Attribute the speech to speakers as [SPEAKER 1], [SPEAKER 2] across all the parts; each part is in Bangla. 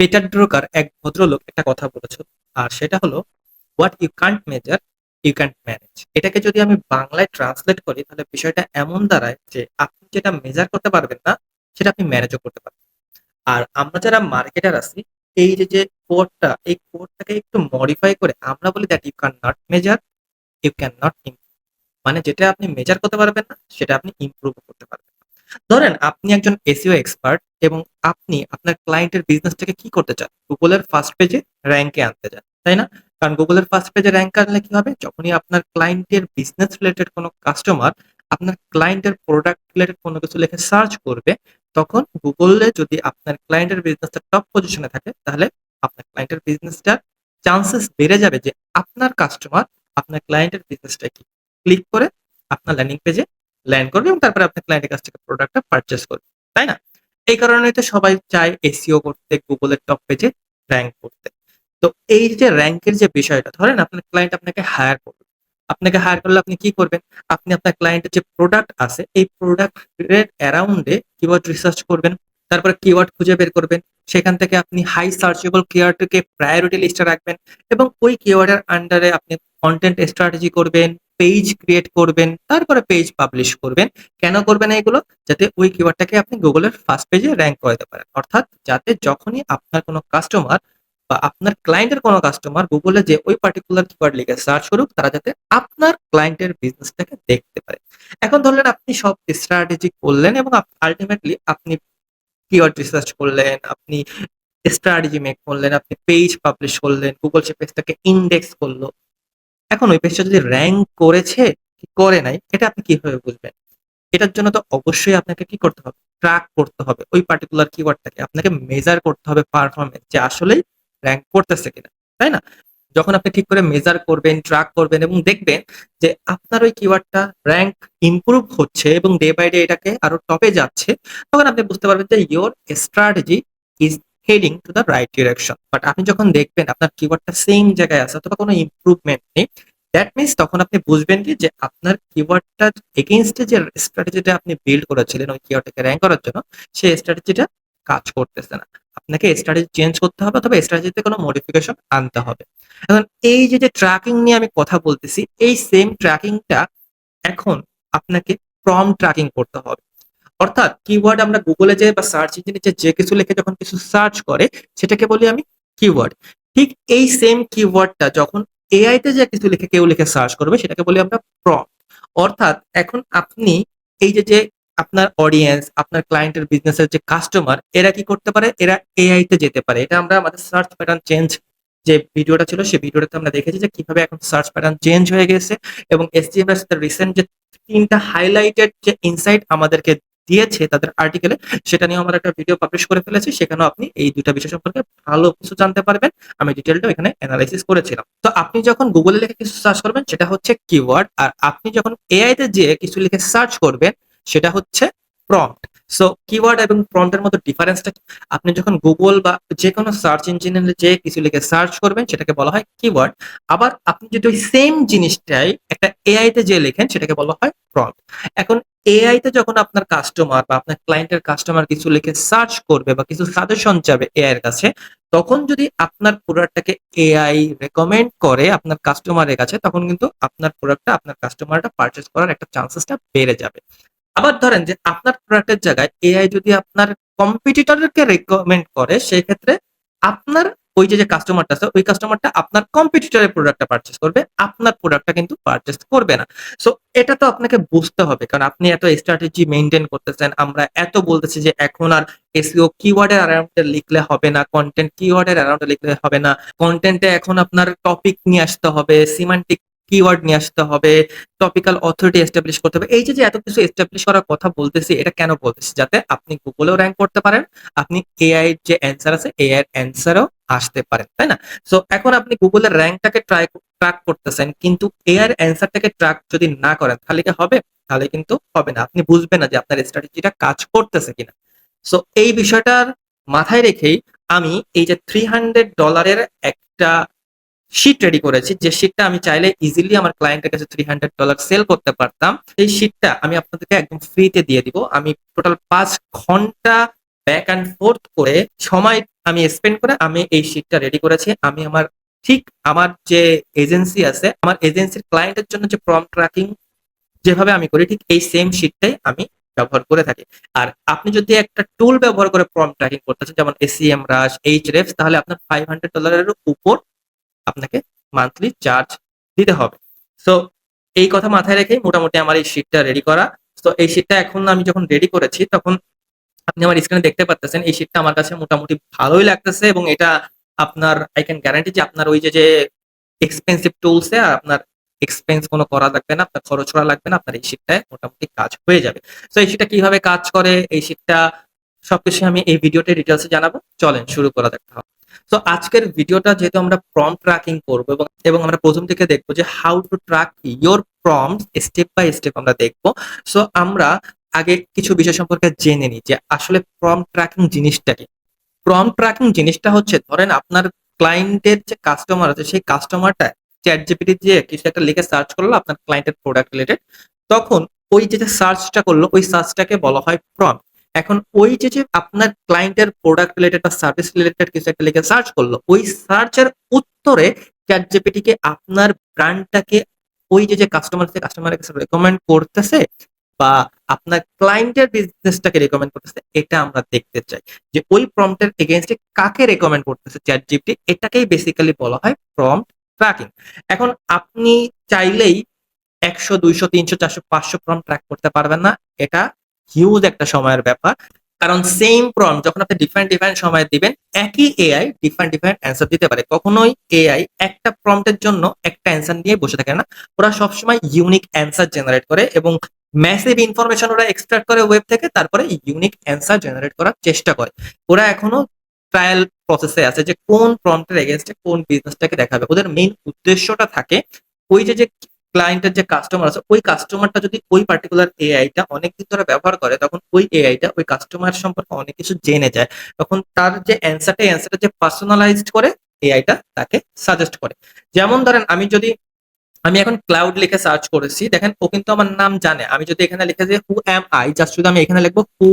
[SPEAKER 1] পিটার ড্রুকার এক ভদ্রলোক একটা কথা বলেছে, আর সেটা হলো what you can't measure you can't manage. এটাকে যদি আমি বাংলায় ট্রান্সলেট করি তাহলে বিষয়টা এমন দাঁড়ায় যে আপনি যেটা মেজার করতে পারবেন না সেটা আপনি ম্যানেজও করতে পারবেন। আর আমরা যারা মার্কেটার আছি, এই যে যে কোডটা, এই কোডটাকে একটু মডিফাই করে আমরা বলি that you can not measure you can not improve. মানে যেটা আপনি মেজার করতে পারবেন না সেটা আপনি ইমপ্রুভ করতে পারবেন না। ধরেন আপনি একজন এসইও এক্সপার্ট এবং আপনি আপনার ক্লায়েন্টের বিজনেসটাকে কি করতে চান, গুগলের ফার্স্ট পেজে র্যাঙ্কে আনতে চান, তাই না? কারণ গুগলের ফার্স্ট পেজে র্যাঙ্ক আনলে কি হবে, যখনই আপনার ক্লায়েন্টের বিজনেস রিলেটেড কোনো কাস্টমার আপনার ক্লায়েন্টের প্রোডাক্ট রিলেটেড কোনো কিছু লিখে সার্চ করবে, তখন গুগলে যদি আপনার ক্লায়েন্টের বিজনেসটা টপ পজিশনে থাকে তাহলে আপনার ক্লায়েন্টের বিজনেসটার চান্সেস বেড়ে যাবে যে আপনার কাস্টমার আপনার ক্লায়েন্টের বিজনেসটা কি ক্লিক করে আপনার ল্যান্ডিং পেজে ল্যান্ড করবে এবং তারপরে আপনার ক্লায়েন্টের কাছ থেকে প্রোডাক্টটা পারচেস করবে, তাই না? এই কারণেই তো সবাই চায় এসইও করতে, গুগলের টপ পেজে র্যাঙ্ক করতে। তো এই যে র্যাঙ্কের যে বিষয়টা, ধরেন আপনার ক্লায়েন্ট আপনাকে হায়ার করবে, আপনাকে হায়ার করলে আপনি কি করবেন? আপনি আপনার ক্লায়েন্টের যে প্রোডাক্ট আছে এই প্রোডাক্টের অ্যারাউন্ডে কিওয়ার্ড রিসার্চ করবেন, তারপরে কিওয়ার্ড খুঁজে বের করবেন, সেখান থেকে আপনি হাই সার্চেবল কিওয়ার্ডকে প্রায়োরিটি লিস্টে রাখবেন এবং ওই কিওয়ার্ডের আন্ডারে আপনি কন্টেন্ট স্ট্র্যাটেজি করবেন, পেজ ক্রিয়েট করবেন, তারপরে পেজ পাবলিশ করবেন। কেন করবেন এগুলো? যাতে ওই কিওয়ার্ডটাকে আপনি গুগলের ফার্স্ট পেজে র্যাঙ্ক করাতে পারেন। অর্থাৎ যাতে যখনই আপনার কোনো কাস্টমার বা আপনার ক্লায়েন্টের কোনো কাস্টমার গুগলে যে ওই পার্টিকুলার কিওয়ার্ড লিখে সার্চ করুক, তারা যাতে আপনার ক্লায়েন্টের বিজনেসটাকে দেখতে পারে। এখন ধরলেন আপনি সব স্ট্র্যাটেজি করলেন এবং আলটিমেটলি আপনি কিওয়ার্ড রিসার্চ করলেন, আপনি স্ট্র্যাটেজি মেক করলেন, আপনি পেজ পাবলিশ করলেন, গুগল সে পেজটাকে ইন্ডেক্স করলো। এখন ওই পেজটা যদি র্যাঙ্ক করেছে কি করে নাই, এটা আপনি কিভাবে বুঝবেন? এটার জন্য তো অবশ্যই আপনাকে কি করতে হবে? ট্র্যাক করতে হবে। ওই পার্টিকুলার কিওয়ার্ডটাকে আপনাকে মেজার করতে হবে পারফরম্যান্স, যে আসলেই র‍্যাংক করতেছে কিনা। তাই না? যখন আপনি ঠিক করে মেজার করবেন, ট্র্যাক করবেন এবং দেখবেন যে আপনার ওই কিওয়ার্ডটা র‍্যাংক ইমপ্রুভ হচ্ছে এবং ডে বাই ডে এটাকে আরো টপে যাচ্ছে, তখন আপনি বুঝতে পারবেন যে your strategy is heading to the right direction. But আপনি যখন দেখবেন আপনার কিওয়ার্ডটা সেম জায়গায় আছে অথবা কোনো ইমপ্রুভমেন্ট নেই, দ্যাট মিনস তখন আপনি বুঝবেন কি যে আপনার কিওয়ার্ডটার এগেইনস্টে যে স্ট্র্যাটেজিটা আপনি বিল্ড করেছিলেন ওই কিওয়ার্ডটাকে র‍্যাংক করার জন্য, সেই স্ট্র্যাটেজিটা কাজ করতেছে না। আপনাকে স্ট্র্যাটেজি চেঞ্জ করতে হবে অথবা স্ট্র্যাটেজিতে কোনো মডিফিকেশন আনতে হবে। এখন এই যে ট্র্যাকিং নিয়ে আমি কথা বলতেছি, এই সেম ট্র্যাকিংটা এখন আপনাকে প্রম্পট ট্র্যাকিং করতে হবে। অর্থাৎ কিওয়ার্ড আমরা গুগলে যে বা সার্চ ইঞ্জিনে যে কিছু লিখে যখন কিছু সার্চ করে সেটাকে বলি আমি কিওয়ার্ড। ঠিক এই সেম কিওয়ার্ডটা যখন এআই তে যে কিছু লিখে কেউ লিখে সার্চ করবে সেটাকে বলি আমরা প্রম্পট। অর্থাৎ এখন আপনি এই যে আপনার অডিয়েন্স, আপনার ক্লায়েন্টের বিজনেসের যে কাস্টমার, এরা কি করতে পারে? এরা এআই তে যেতে পারে। এটা আমরা আমাদের সার্চ প্যাটার্ন চেঞ্জ যে ভিডিওটা ছিল সেই ভিডিওটাতে আমরা দেখেছি যে কিভাবে এখন সার্চ প্যাটার্ন চেঞ্জ হয়ে গেছে এবং এসজিএম এর সাথে রিসেন্ট যে ৩টা হাইলাইটেড যে ইনসাইট আমাদেরকে দিয়েছে তাদের আর্টিকেলে, সেটা নিয়ে আমরা একটা ভিডিও পাবলিশ করে ফেলেছি। সেখানেও আপনি এই ২টা বিষয় সম্পর্কে ভালো কিছু জানতে পারবেন। আমি ডিটেইলটা এখানে এনালাইসিস করেছিলাম। তো আপনি যখন গুগলে লিখে কিছু সার্চ করবেন সেটা হচ্ছে কিওয়ার্ড, আর আপনি যখন এআই তে যেয়ে কিছু লিখে সার্চ করবেন সেটা হচ্ছে প্রম্পট। সো কিওয়ার্ড এবং প্রম্পটের মধ্যে ডিফারেন্সটা কি? আপনি যখন গুগল বা যেকোনো সার্চ ইঞ্জিনে যেয়ে কিছু লিখে সার্চ করবেন সেটাকে বলা হয় কিওয়ার্ড। আবার আপনি যদি ওই সেম জিনিসটাই একটা এআই তে যেয়ে লেখেন সেটাকে বলা হয় প্রম্পট। এখন এআই তে যখন আপনার কাস্টমার বা আপনার ক্লায়েন্টের কাস্টমার কিছু লিখে সার্চ করবে বা কিছু সাজেশন চাবে এআই এর কাছে, তখন যদি আপনার প্রোডাক্টটাকে এআই রেকমেন্ড করে আপনার কাস্টমারের কাছে, তখন কিন্তু আপনার প্রোডাক্টটা আপনার কাস্টমারটা পারচেজ করার একটা চান্সেসটা বেড়ে যাবে। আবার ধরেন যে আপনার প্রোডাক্টের জায়গায় এআই যদি আপনার কম্পিটিটরকে রেকমেন্ড করে, সেই ক্ষেত্রে আপনার ওই যে কাস্টমারটা আছে ওই কাস্টমারটা আপনার কম্পিটিটরের প্রোডাক্টটা পারচেজ করবে, আপনার প্রোডাক্টটা কিন্তু পারচেজ করবে না। সো এটা তো আপনাকে বুঝতে হবে, কারণ আপনি এত স্ট্র্যাটেজি মেইনটেইন করতেছেন, আমরা এত বলতেছি যে এখন আর এসইও কিওয়ার্ডের অ্যারাউন্ডে লিখলে হবে না, কন্টেন্ট কিওয়ার্ডের অ্যারাউন্ডে লিখলে হবে না, কন্টেন্টে এখন আপনার টপিক নিয়ে আসতে হবে, সিমান্টিক কিওয়ার্ড নিয়ে আসতে হবে, টপিক্যাল অথরিটি এস্টাবলিশ করতে হবে। এই যে এত কিছু এস্টাবলিশ করার কথা বলতেছি, এটা কেন বলতেছি? যাতে আপনি গুগলেও র‍্যাংক করতে পারেন, আপনি এআই এর যে অ্যান্সার আছে এআই এর অ্যান্সারও আসতে পারেন, তাই না? সো এখন আপনি গুগলের র‍্যাংকটাকে ট্র্যাক করতেছেন, কিন্তু এআই এর অ্যান্সারটাকে ট্র্যাক যদি না করেন তাহলে কি হবে? তাহলে কিন্তু হবে না। আপনি বুঝবেন না যে আপনার স্ট্র্যাটেজিটা কাজ করতেছে কিনা। সো এই বিষয়টার মাথায় রেখেই আমি এই যে $300 একটা শিট রেডি করেছি, যে শিটটা আমি চাইলে ইজিলি আমার ক্লায়েন্টের কাছে $300 সেল করতে পারতাম। এই শিটটা আমি আপনাদেরকে একদম ফ্রিতে দিয়ে দিব। আমি টোটাল ৫ ঘন্টা ব্যাক অ্যান্ড ফোর্থ করে সময় আমি স্পেন্ড করে আমি এই শিটটা রেডি করেছি। আমি ঠিক আমার যে এজেন্সি আছে, আমার এজেন্সির ক্লায়েন্টের জন্য যে প্রম্পট ট্র্যাকিং যেভাবে আমি করি, ঠিক এই সেম শিটটাই আমি ব্যবহার করে থাকি। আর আপনি যদি একটা টুল ব্যবহার করে প্রম্পট ট্র্যাকিং করতেছেন, যেমন SEMrush, Ahrefs, তাহলে আপনার $500 উপর আপনাকে মান্থলি চার্জ দিতে হবে। সো এই কথা মাথায় রেখেই মোটামুটি আমার এই শিটটা রেডি করা। তো এই শিটটা এখন আমি যখন রেডি করেছি, তখন আপনি আমার স্ক্রিনে দেখতে পাচ্ছেন এই শিটটা আমার কাছে মোটামুটি ভালোই লাগতেছে, এবং এটা আপনার আই ক্যান গ্যারান্টি যে আপনার ওই যে এক্সপেন্সিভ টুলসে আপনার এক্সপেন্স কোনো করা লাগবে না, আপনার খরচ করা লাগবে না, আপনার এই শিটটায় মোটামুটি কাজ হয়ে যাবে। তো এই শিটটা কিভাবে কাজ করে, এই শিটটা সবকিছু আমি এই ভিডিওতে ডিটেলসে জানাবো। চলেন শুরু করা যাক। তো আজকের ভিডিওটা যেহেতু আমরা প্রম্পট ট্র্যাকিং করব, এবং আমরা প্রথম থেকে দেখবো যে how to track your prompts step by step আমরা দেখবো। সো আমরা আগে কিছু বিষয় সম্পর্কে জেনে নিই যে আসলে প্রম্পট ট্র্যাকিং জিনিসটা কি। প্রম্পট ট্র্যাকিং জিনিসটা হচ্ছে, ধরেন আপনার ক্লায়েন্টের যে কাস্টমার আছে, সেই কাস্টমারটা চ্যাটজিপিটি দিয়ে কিছু একটা লিখে সার্চ করলো আপনার ক্লায়েন্টের প্রোডাক্ট রিলেটেড, তখন ওই যে সার্চটা করলো ওই সার্চটাকে বলা হয় প্রম্পট। এখন ওই যে আপনার ক্লায়েন্টের প্রোডাক্ট রিলেটেড বা সার্ভিস রিলেটেড কিছু একটা লিখে সার্চ করলো, ওই সার্চের উত্তরে চ্যাটজিপিটি কে আপনার ব্র্যান্ডটাকে ওই যে কাস্টমারের কাছে রেকমেন্ড করতেছে, বা আপনার ক্লায়েন্টের বিজনেসটাকে রেকমেন্ড করতেছে, এটা আমরা দেখতে চাই যে ওই প্রম্পটের এগেইনস্টে কাকে রেকমেন্ড করতেছে চ্যাটজিপিটি। এটাকেই বেসিক্যালি বলা হয় প্রম্পট ট্র্যাকিং। এখন আপনি চাইলেই 100, 200, 300, 400, 500 প্রম্পট ট্র্যাক করতে পারবেন না। এটা হিউজ একটা সময়ের ব্যাপার। কারণ সেম প্রম্পট যখন আপনি ডিফারেন্ট সময় দিবেন, একই এআই ডিফারেন্ট অ্যান্সার দিতে পারে। কখনোই এআই একটা প্রম্পটের জন্য একটা অ্যান্সার নিয়ে বসে থাকে না। ওরা সবসময় ইউনিক অ্যান্সার জেনারেট করে, এবং ম্যাসিভ ইনফরমেশন ওরা এক্সট্রাক্ট করে ওয়েব থেকে, তারপরে ইউনিক অ্যান্সার জেনারেট করার চেষ্টা করে। ওরা এখনো ট্রায়াল প্রসেসে আছে যে কোন প্রম্পটের এগেইনস্টে কোন বিজনেসটাকে দেখাবে। ওদের মেইন উদ্দেশ্যটা থাকে ওই যে ক্লায়েন্টের যে কাস্টমার আছে, ওই কাস্টমারটা যদি ওই পার্টিকুলার এআইটা অনেকদিন ধরে ব্যবহার করে, তখন ওই এআইটা ওই কাস্টমার সম্পর্কে অনেক কিছু জেনে যায়। তখন তার যে অ্যান্সারটা যে পার্সোনালাইজড করে এআইটা তাকে সাজেস্ট করে। যেমন ধরেন আমি এখন ক্লাউড লিখে সার্চ করেছি, দেখেন ও কিন্তু আমার নাম জানে। আমি যদি এখানে লিখে যে হু এম আই, জাস্ট শুধু আমি এখানে লিখবো হু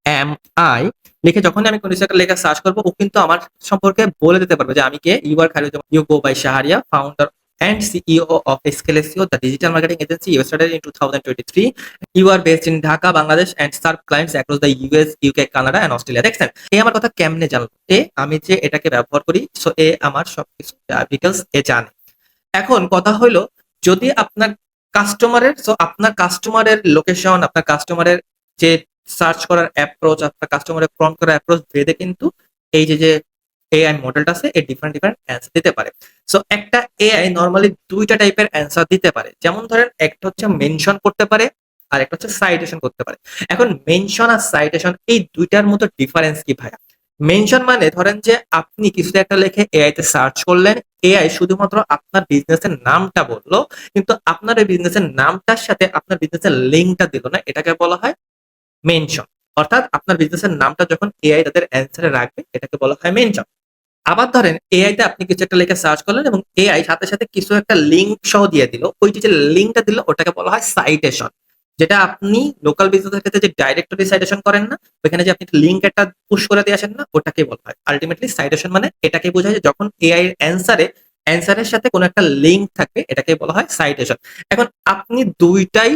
[SPEAKER 1] এম আই লিখে, যখন আমি কোনো একটা লেখা সার্চ করবো, ও কিন্তু আমার সম্পর্কে বলে দিতে পারবে যে আমি কে। You are Khalid, you go by Shahriar, founder and CEO of Escalesio, the digital marketing agency. You started in 2023. You are based in Dhaka, Bangladesh, and serve clients across the US, UK, Canada, and Australia. দেখছেন এ আমার কথা কেমনে জানলো? আমি যে এটাকে ব্যবহার করি, সো আমার সবকিছু ডিটেলস জানে। এখন কথা হলো, যদি আপনার কাস্টমারের লোকেশন, আপনার কাস্টমারের যে সার্চ করার অ্যাপ্রোচ, আপনার কাস্টমারের প্রম্পট করার অ্যাপ্রোচ ভেদে কিন্তু এই যে এআই মডেলটা আছে, এই ডিফারেন্ট অ্যান্সার দিতে পারে। সো একটা এআই নরমালি দুইটা টাইপের অ্যান্সার দিতে পারে। যেমন ধরেন একটা হচ্ছে মেনশন করতে পারে, আর একটা হচ্ছে সাইটেশন করতে পারে। এখন মেনশন আর সাইটেশন এই দুইটার মধ্যে ডিফারেন্স কি ভাইয়া? মেনশন মানে ধরেন যে আপনি কিছু একটা লিখে এআই তে সার্চ করলেন, এআই শুধুমাত্র আপনার বিজনেসের নামটা বললো, কিন্তু আপনার এই বিজনেসের নামটার সাথে আপনার বিজনেসের লিঙ্কটা দিল না। এটাকে বলা হয় মেনশন। অর্থাৎ আপনার বিজনেসের নামটা যখন এআই তাদের অ্যান্সারে রাখবে, এটাকে বলা হয় মেনশন। আবার ধরেন এআই তে আপনি কিছু একটা লিখে সার্চ করলেন, এবং এআই সাথে সাথে কিছু একটা লিঙ্ক সহ দিয়ে দিল, ওই যে লিঙ্কটা দিল ওটাকে বলা হয় সাইটেশন। যেটা আপনি লোকাল বিজনেসের ক্ষেত্রে যে ডাইরেক্টরি সাইটেশন করেন না, ওইখানে যে আপনি লিঙ্ক একটা পুশ করে দিয়ে আসেন না, ওটাকে বলা হয় আলটিমেটলি সাইটেশন। মানে এটাকে বোঝায় যে যখন এআই এর অ্যান্সারের সাথে কোনো একটা লিঙ্ক থাকবে, এটাকে বলা হয় সাইটেশন। এখন আপনি দুইটাই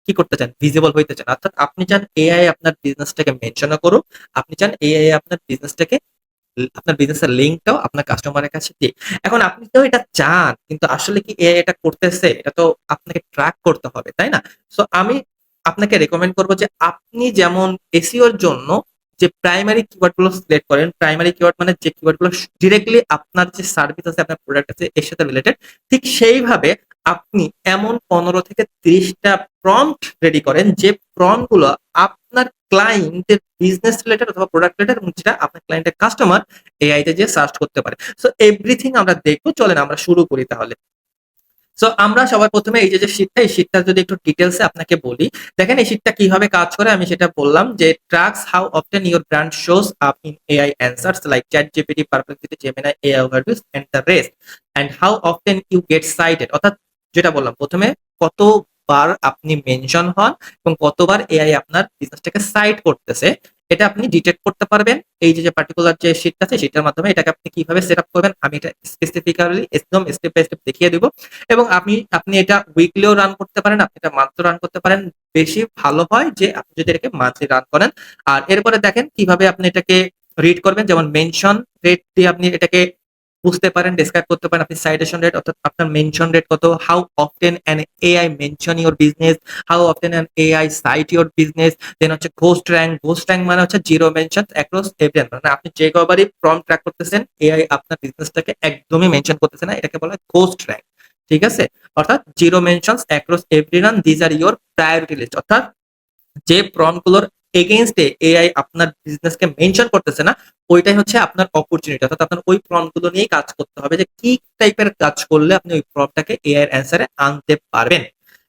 [SPEAKER 1] কি করতে চান? ভিজিবল হইতে চান। অর্থাৎ আপনি চান এআই আপনার বিজনেসটাকে মেনশনও করুক, আপনি চান এআই আপনার বিজনেসের লিঙ্কটাও আপনার কাস্টমারের কাছে দিক। এখন আপনি তো এটা চান, কিন্তু আসলে কি এআই এটা করতেছে? এটা তো আপনাকে ট্র্যাক করতে হবে, তাই না? সো আমি আপনাকে রেকমেন্ড করব যে আপনি যেমন এসইওর জন্য যে প্রাইমারি কিওয়ার্ড গুলো সিলেক্ট করেন, প্রাইমারি কিওয়ার্ড মানে যে কিওয়ার্ড গুলো ডিরেক্টলি আপনার যে সার্ভিস আছে, আপনার প্রোডাক্ট আছে, এর সাথে রিলেটেড, ঠিক সেইভাবে আপনি এমন 15 থেকে 30টা প্রম্পট রেডি করেন, যে প্রম্পট গুলো আপনার ক্লায়েন্টের বিজনেস রিলেটেড অথবা প্রোডাক্ট রিলেটেড, এবং যেটা আপনার ক্লায়েন্টের কাস্টমার এআই তে যে সার্চ করতে পারে। সো এভরিথিং আমরা দেখবো। চলেন আমরা শুরু করি তাহলে। সো আমরা সবার প্রথমে এই যে শিটটা, এই শিটটা যদি একটু ডিটেলসে আপনাকে বলি, দেখেন এই শিটটা কিভাবে কাজ করে আমি সেটা বললাম যে tracks how often your brand shows up in AI answers like ChatGPT, Perplexity, Gemini, AI Overviews and the rest, and how often you get cited। অর্থাৎ যেটা বললাম প্রথমে, কত কতবার আপনি মেনশন হন এবং কতবার এআই আপনার বিজনেসটাকে সাইট করতেছে, এটা আপনি ডিটেক্ট করতে পারবেন। এই যে পার্টিকুলার যে শীটটা আছে সেটার মাধ্যমে এটাকে আপনি কিভাবে সেট আপ করবেন আমি এটা স্পেসিফিক্যালি একদম স্টেপ বাই স্টেপ দেখিয়ে দিব। এবং আপনি এটা উইকলিও রান করতে পারেন, আপনি এটা মান্থলিও রান করতে পারেন। বেশি ভালো হয় যে আপনি যদি এটাকে মান্থলি রান করেন। আর এরপরে দেখেন কিভাবে আপনি এটাকে রিড করবেন, যেমন মেনশন রেট দিয়ে আপনি এটাকে বুঝতে পারেন, ডেসক্রাইব করতে পারেন আপনি সাইটেশন রেট অর্থাৎ আপনার মেনশন রেট কত, how often an AI mention your business, how often an AI cite your business. Then হচ্ছে ঘোস্ট র্যাঙ্ক মানে হচ্ছে জিরো মেনশন অ্যাক্রস এভরিওয়ান, মানে আপনি যে কবারই প্রম্পট ট্র্যাক করতেছেন এআই আপনার বিজনেসটাকে একদমই মেনশন করতেছে না, এটাকে বলা হয় ঘোস্ট র্যাঙ্ক। ঠিক আছে, অর্থাৎ zero mentions across everyone, these are your priority list. অর্থাৎ যে প্রম্পট গুলোর এগেইনস্টে এআই আপনার বিজনেসকে মেনশন করতেছে না, ওইটাই হচ্ছে আপনার অপরচুনিটি। অর্থাৎ আপনার ওই প্রম্পট গুলো নিয়েই কাজ করতে হবে যে কি টাইপের কাজ করলে আপনি ওই প্রম্পটটাকে এআই এর অ্যান্সারে আনতে পারবেন।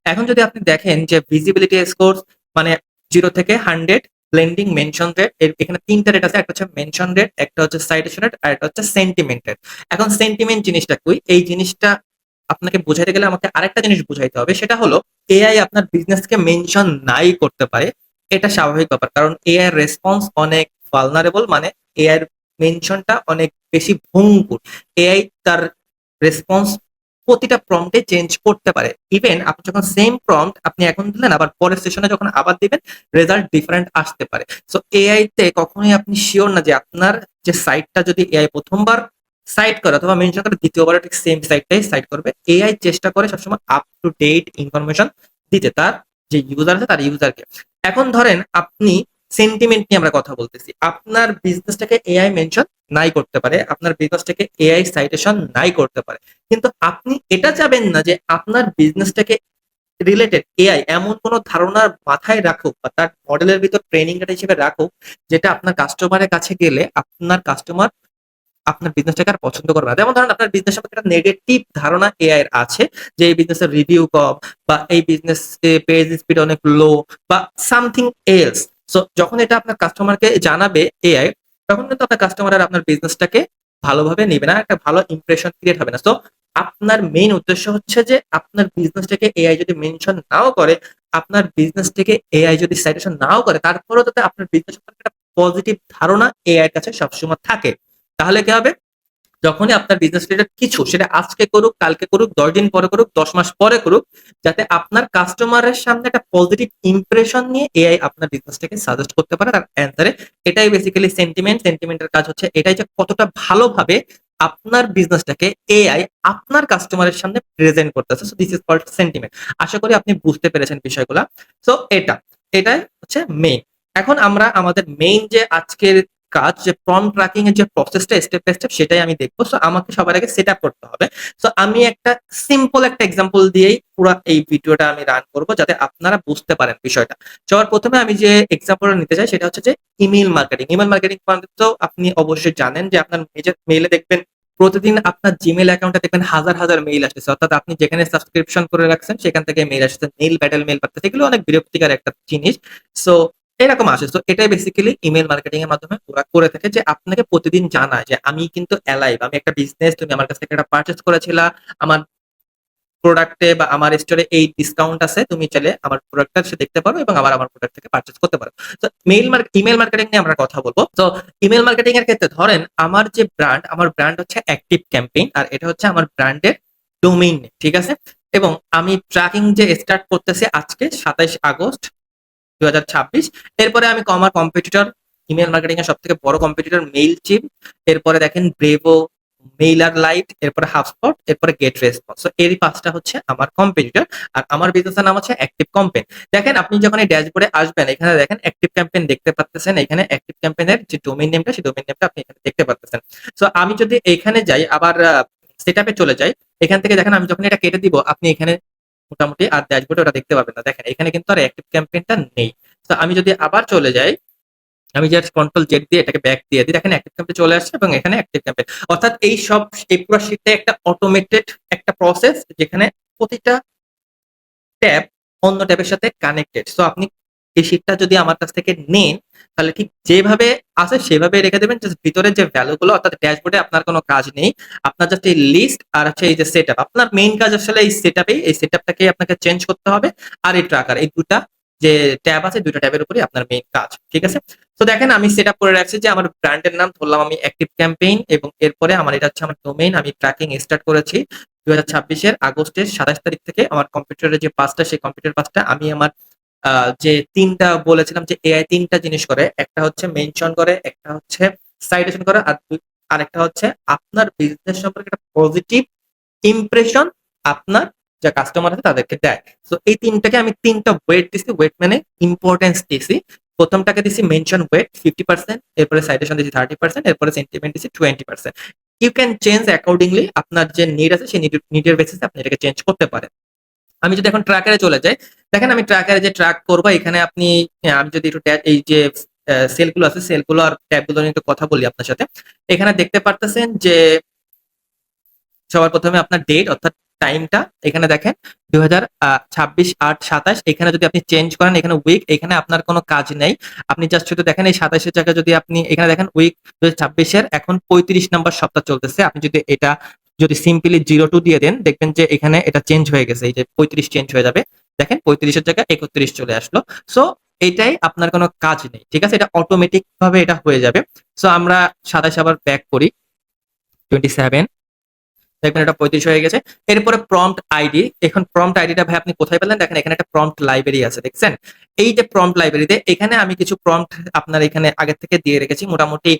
[SPEAKER 1] এখন যদি আপনি দেখেন যে ভিজিবিলিটি স্কোর মানে 0 থেকে 100, ব্লেন্ডিং, মেনশন রেট, এখানে 3টা রেট আছে, একটা হচ্ছে মেনশন রেট, একটা হচ্ছে সাইটেশন রেট, আর একটা হচ্ছে সেন্টিমেন্ট রেট। এখন সেন্টিমেন্ট জিনিসটা কই, এই জিনিসটা আপনাকে বোঝাইতে গেলে আমাকে আরেকটা জিনিস বুঝাইতে হবে, সেটা হলো এআই আপনার বিজনেসকে মেনশন নাই করতে পারে। এটা স্বাভাবিক ব্যাপার, কারণ এআই এর রেসপন্স অনেক ভালনারেবল, মানে এআই এর মেনশনটা অনেক বেশি ভঙ্গুর। এআই তার রেসপন্স প্রতিটা প্রম্পটে চেঞ্জ করতে পারে। ইভেন আপনি যখন সেম প্রম্পট আপনি এখন দিলেন, আবার পরের সেশনে যখন আবার দিবেন রেজাল্ট ডিফারেন্ট আসতে পারে। সো এআই তে কখনোই আপনি শিওর না যে আপনার যে সাইটটা যদি এআই প্রথমবার সাইট করে অথবা মেনশন করে দ্বিতীয়বার ঠিক সেম সাইটটাই সাইট করবে। এআই চেষ্টা করে সবসময় আপ টু ডেট ইনফরমেশন দিতে তার যে ইউজার আছে তার ইউজারকে। এখন ধরেন আপনি সেন্টিমেন্ট নিয়ে আমরা কথা বলতেছি, আপনার বিজনেসটাকে এআই মেনশন নাই করতে পারে, আপনার বিজনেসটাকে এআই সাইটেশন নাই করতে পারে, কিন্তু আপনি এটা চাবেন না যে আপনার বিজনেসটাকে রিলেটেড এআই এমন কোনো ধারণার মাথায় রাখুক বা তার মডেলের ভিতর ট্রেনিং ডাটা হিসেবে রাখুক, যেটা আপনার কাস্টমারের কাছে গেলে আপনার কাস্টমার আপনার বিজনেসটাকে আর পছন্দ করবে না। যেমন ধরেন আপনার বিজনেস সম্পর্কে একটা নেগেটিভ ধারণা এআই এর আছে, যে এই বিজনেসের রিভিউ কম বা এই বিজনেস পেজ স্পিড অনেক লো বা সামথিং এলস। সো যখন এটা আপনার কাস্টমারকে জানাবে এআই, তখন কিন্তু আপনার কাস্টমার আর আপনার বিজনেসটাকে ভালোভাবে নেবে না, একটা ভালো ইমপ্রেশন ক্রিয়েট হবে না। সো আপনার মেইন উদ্দেশ্য হচ্ছে যে আপনার বিজনেসটাকে এআই যদি মেনশন নাও করে, আপনার বিজনেস থেকে এআই যদি সাইটেশন নাও করে, তারপরেও যাতে আপনার বিজনেস সম্পর্কে একটা পজিটিভ ধারণা এআই এর কাছে সবসময় থাকে। তাহলে কি হবে, যখনই আপনার বিজনেস রিলেটেড কিছু, সেটা আজকে করুক, কালকে করুক, 10 দিন পরে করুক, 10 মাস পরে করুক, যাতে আপনার কাস্টমারের সামনে একটা পজিটিভ ইমপ্রেশন নিয়ে এআই আপনার বিজনেসটাকে সাজেস্ট করতে পারে তার অ্যান্সারে। এটাই বেসিক্যালি সেন্টিমেন্ট। সেন্টিমেন্টের কাজ হচ্ছে এটাই যে কতটা ভালোভাবে আপনার বিজনেসটাকে এআই আপনার কাস্টমারের সামনে প্রেজেন্ট করতেছে। So this is called sentiment. আশা করি আপনি বুঝতে পেরেছেন বিষয়গুলা। সো এটাই হচ্ছে মেইন। এখন আমরা আমাদের মেইন যে আজকের কাজ, যে প্রম্পট ট্র্যাকিং এর যে প্রসেসটা স্টেপ বাই স্টেপ, সেটাই আমি দেখবো। সো আমাকে সবার আগে সেট আপ করতে হবে। সো আমি একটা সিম্পল একটা এক্সাম্পল দিয়েই পুরো এই ভিডিওটা আমি রান করব, যাতে আপনারা বুঝতে পারেন বিষয়টা। সবার প্রথমে আমি যে এক্সাম্পলটা নিতে চাই সেটা হচ্ছে যে ইমেল মার্কেটিং। ইমেল মার্কেটিং তো আপনি অবশ্যই জানেন যে আপনার মেইলে দেখবেন প্রতিদিন আপনার জিমেল অ্যাকাউন্টে দেখবেন হাজার হাজার মেইল আসতেছে, অর্থাৎ আপনি যেখানে সাবস্ক্রিপশন করে রাখছেন সেখান থেকে মেইল আসছে, মেইল ব্যাটেল মেইল পাঠাচ্ছে, এগুলো অনেক বিরক্তিকর একটা জিনিস। সো এরকম আসে। তো এটাই বেসিক্যালি ইমেল মার্কেটিং এর মাধ্যমে ওরা করে থাকে, যে আপনাকে প্রতিদিন জানায় যে আমি কিন্তু অ্যালাইভ, আমি একটা বিজনেস, তুমি আমার কাছ থেকে একটা পারচেজ করেছিলা, আমার প্রোডাক্টে বা আমার স্টোরে এই ডিসকাউন্ট আছে, তুমি চাইলে আমার প্রোডাক্টটা সে দেখতে পারো এবং আমার প্রোডাক্ট থেকে পারচেজ করতে পারো। তো ইমেল মার্কেটিং নিয়ে আমরা কথা বলবো। তো ইমেল মার্কেটিং এর ক্ষেত্রে ধরেন আমার যে ব্র্যান্ড, আমার ব্র্যান্ড হচ্ছে অ্যাক্টিভ ক্যাম্পেইন, আর এটা হচ্ছে আমার ব্র্যান্ডের ডোমেইন নেম, ঠিক আছে? এবং আমি ট্র্যাকিং যে স্টার্ট করতেছি আজকে 27 আগস্ট 2026। এরপরে আমি আমার কম্পিটিটর, ইমেল মার্কেটিং এর সবথেকে বড় কম্পিটিটর মেইলচিম্প, এরপরে দেখেন ব্রেভো, মেইলার লাইট, এরপরে হাবস্পট, এরপরে গেট রেসপন্স। সো এই 5টা হচ্ছে আমার কম্পিটিটর, আর আমার বিজনেসের নাম হচ্ছে অ্যাক্টিভ ক্যাম্পেইন। দেখেন আপনি যখন এই ড্যাশবোর্ডে আসবেন, এখানে দেখেন অ্যাক্টিভ ক্যাম্পেইন দেখতে পাচ্ছেন, এখানে অ্যাক্টিভ ক্যাম্পেইনের যে ডোমেইন নেমটা, সেই ডোমেইন নেমটা আপনি এখানে দেখতে পাচ্ছেন। সো আমি যদি এখানে যাই, আবার সেটআপে চলে যাই, এখান থেকে দেখেন আমি যখন এটা কেটে দিব, আপনি এখানে মোটামুটি আর ড্যাশবোর্ডে ওটা দেখতে পাবেন না। দেখেন এখানে কিন্তু আর অ্যাক্টিভ ক্যাম্পেইনটা নেই। তো আমি যদি আবার চলে যাই, আমি জাস্ট কন্ট্রোল জেড দিয়ে এটাকে ব্যাক দিয়ে দিই, দেখেন অ্যাক্টিভ ক্যাম্পেইন চলে আসছে এবং এখানে অ্যাক্টিভ ক্যাম্পেইন। অর্থাৎ এই পুরো শীটটা একটা অটোমেটেড একটা প্রসেস, যেখানে প্রতিটা ট্যাব অন্য ট্যাবের সাথে কানেক্টেড। সো আপনি এই শীটটা যদি আমার কাছ থেকে নেন তাহলে ঠিক যেভাবে আছে সেভাবে রেখে দেবেন। জাস্ট ভিতরে যে ভ্যালুগুলো অর্থাৎ ড্যাশবোর্ডে আপনার কোনো কাজ নেই। আপনার জাস্ট এই লিস্ট আর হচ্ছে এই যে সেটআপ। আপনার মেইন কাজ আসলে এই সেটআপেই, এই সেটআপটাকেই আপনাকে চেঞ্জ করতে হবে। আর এই ট্র্যাকার, এই দুটা যে ট্যাব আছে, দুইটা ট্যাবের উপরেই আপনার মেইন কাজ। ঠিক আছে? তো দেখেন আমি সেটআপ করে রাখছি যে আমার ব্র্যান্ডের নাম ধরলাম আমি অ্যাক্টিভ ক্যাম্পেইন এবং এরপরে আমার এটা হচ্ছে আমার ডোমেইন। আমি ট্র্যাকিং স্টার্ট করেছি 2026 এর আগস্টের 27 তারিখ থেকে। আমার কম্পিউটারের যে পাসটা, সেই কম্পিউটার পাসটা আমি আমার যে ৩টা বলেছিলাম যে এআই ৩টা জিনিস করে। একটা হচ্ছে মেনশন করে, একটা হচ্ছে সাইটেশন করে, আরেকটা হচ্ছে আপনার বিজনেস সম্পর্কে একটা পজিটিভ ইমপ্রেশন আপনার যে কাস্টমার আছে তাদেরকে দেয়। সো এই ৩টাকে আমি ৩টা ওয়েট দিছি। ওয়েট মানে ইম্পর্টেন্স দিছি। প্রথমটাকে দিছি মেনশন ওয়েট 50%, এরপরে সাইটেশন দিছি 30%, এরপরে সেন্টিমেন্ট দিছি 20%। You can change accordingly. আপনার যে নিড আছে সেই নিডের বেসিসে আপনি এটাকে চেঞ্জ করতে পারেন। আমি যদি এখন ট্র্যাকারে চলে যাই, দেখেন আমি ট্র্যাকারে যে ট্র্যাক করবো এখানে আপনি আমি যদি একটু এই যে সেলগুলো আছে সেলগুলো আর ট্যাবগুলো নিয়ে একটু কথা বলি আপনার সাথে। এখানে দেখতে পারতেছেন যে সবার প্রথমে আপনার ডেট অর্থাৎ টাইমটা এখানে দেখেন 2026/8/27। এখানে যদি আপনি চেঞ্জ করেন এখানে উইক, এখানে আপনার কোনো কাজ নেই। আপনি জাস্ট শুধু দেখেন এই 27-এর জায়গায় যদি আপনি এখানে দেখেন উইক 2026-এর এখন 35 নাম্বার সপ্তাহ চলতেছে। আপনি যদি এটা যদি সিম্পলি 02 দিয়ে দেন দেখবেন যে এখানে এটা চেঞ্জ হয়ে গেছে। এই যে 35 চেঞ্জ হয়ে যাবে। দেখেন 35-এর জায়গায় 31 চলে আসলো। সো এটাই আপনার কোনো কাজ নেই। ঠিক আছে? এটা অটোমেটিক ভাবে এটা হয়ে যাবে। সো আমরা 27 আবার ব্যাক করি 27, দেখবেন এটা 35 হয়ে গেছে। এরপরে প্রম্পট আইডি। এখন প্রম্পট আইডিটা ভাই আপনি কোথায় পেলেন? দেখেন এখানে একটা প্রম্পট লাইব্রেরি আছে, দেখছেন? এই যে প্রম্পট লাইব্রেরিতে এখানে আমি কিছু প্রম্পট আপনার এখানে আগে থেকে দিয়ে রেখেছি। মোটামুটি